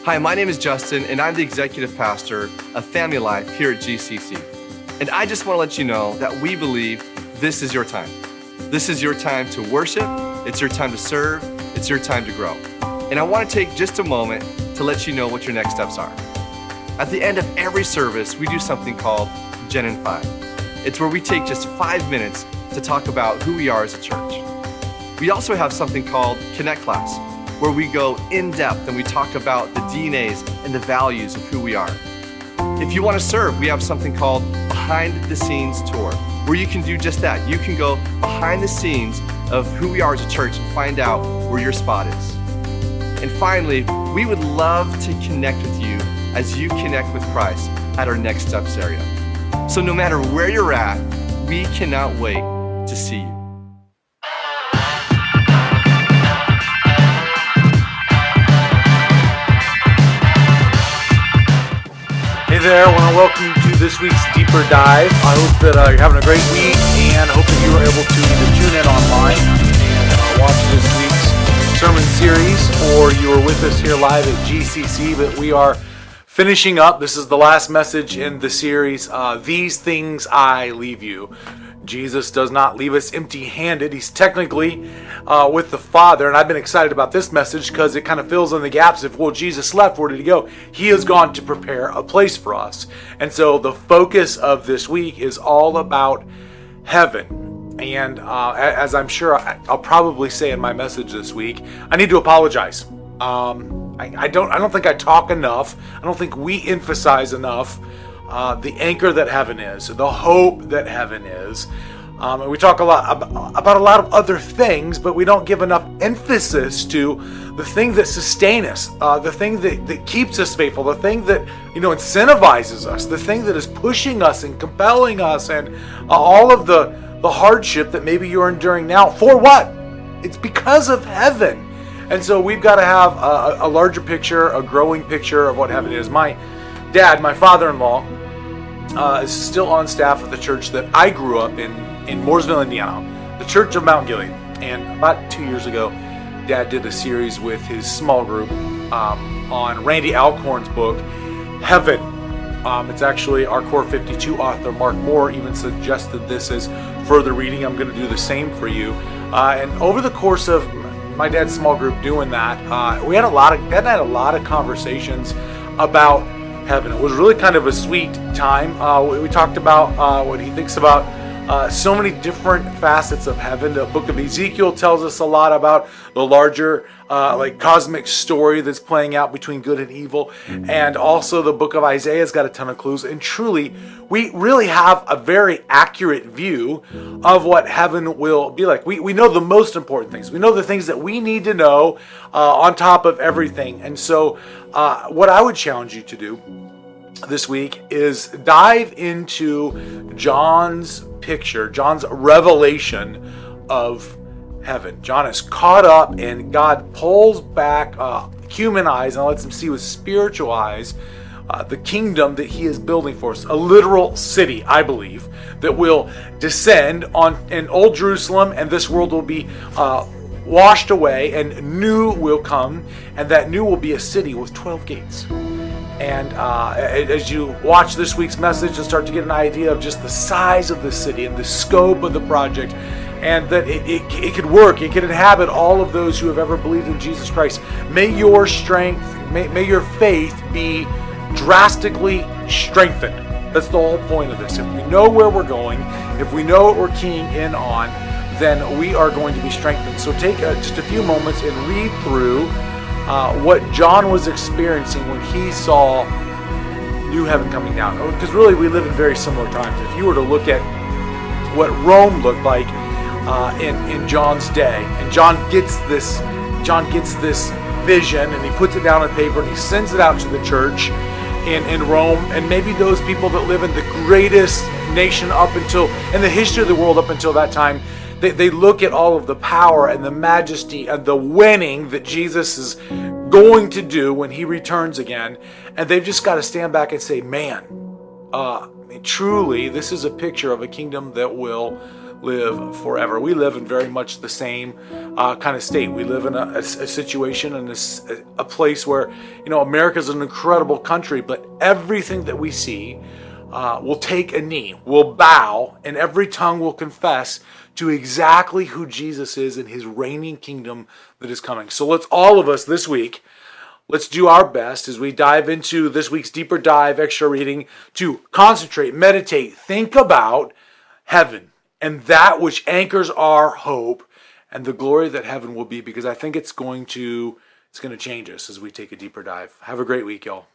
Hi, my name is Justin, and I'm the executive pastor of Family Life here at GCC. And I just want to let you know that we believe this is your time. This is your time to worship, it's your time to serve, it's your time to grow. And I want to take just a moment to let you know what your next steps are. At the end of every service, we do something called Gen in 5. It's where we take just 5 minutes to talk about who we are as a church. We also have something called Connect Class, where we go in depth and we talk about the DNAs and the values of who we are. If you want to serve, we have something called Behind the Scenes Tour, where you can do just that. You can go behind the scenes of who we are as a church and find out where your spot is. And finally, we would love to connect with you as you connect with Christ at our Next Steps area. So no matter where you're at, we cannot wait to see you. Hey there, I want to welcome you to this week's Deeper Dive. I hope that you're having a great week, and I hope that you were able to either tune in online and watch this week's sermon series, or you were with us here live at GCC. But we are finishing up. This is the last message in the series, These Things I Leave You. Jesus does not leave us empty-handed. He's technically with the Father, and I've been excited about this message because it kind of fills in the gaps of, well, Jesus left, where did he go? He has gone to prepare a place for us. And so the focus of this week is all about heaven. And as I'm sure I'll probably say in my message this week, I need to apologize. I don't think I talk enough. I don't think we emphasize enough the anchor that heaven is, the hope that heaven is. And we talk a lot about a lot of other things, but we don't give enough emphasis to the thing that sustains us, the thing that keeps us faithful, the thing that incentivizes us, the thing that is pushing us and compelling us, and all of the hardship that maybe you're enduring now. For what? It's because of heaven. And so we've got to have a larger picture, a growing picture of what heaven is. My dad, my father-in-law, is still on staff at the church that I grew up in Mooresville, Indiana, the Church of Mount Gilead. And about 2 years ago, Dad did a series with his small group on Randy Alcorn's book, Heaven. It's actually our Core 52 author, Mark Moore, even suggested this as further reading. I'm going to do the same for you. And over the course of my dad's small group doing that, Dad had a lot of conversations about heaven. It was really kind of a sweet time. We talked about what he thinks about so many different facets of heaven. The book of Ezekiel tells us a lot about the larger cosmic story that's playing out between good and evil. And also the book of Isaiah's got a ton of clues. And truly, we really have a very accurate view of what heaven will be like. We know the most important things. We know the things that we need to know on top of everything. And so what I would challenge you to do this week is dive into John's picture, John's revelation of heaven. John is caught up, and God pulls back human eyes and lets him see with spiritual eyes the kingdom that he is building for us. A literal city, I believe, that will descend on in Old Jerusalem, and this world will be washed away, and new will come, and that new will be a city with 12 gates. And as you watch this week's message, you'll start to get an idea of just the size of the city and the scope of the project, and that it could work. It could inhabit all of those who have ever believed in Jesus Christ. May your strength, may your faith be drastically strengthened. That's the whole point of this. If we know where we're going, if we know what we're keying in on, then we are going to be strengthened. So take just a few moments and read through what John was experiencing when he saw new heaven coming down. Because really, we live in very similar times. If you were to look at what Rome looked like in John's day, and John gets this vision, and he puts it down on paper, and he sends it out to the church in Rome, and maybe those people that live in the greatest nation in the history of the world up until that time. They look at all of the power and the majesty and the winning that Jesus is going to do when he returns again. And they've just got to stand back and say, man, truly, this is a picture of a kingdom that will live forever. We live in very much the same kind of state. We live in a situation and a place where, America is an incredible country, but everything that we see will take a knee, will bow, and every tongue will confess to exactly who Jesus is in his reigning kingdom that is coming. So let's all of us this week, let's do our best as we dive into this week's deeper dive extra reading to concentrate, meditate, think about heaven and that which anchors our hope and the glory that heaven will be, because I think it's going to change us as we take a deeper dive. Have a great week, y'all.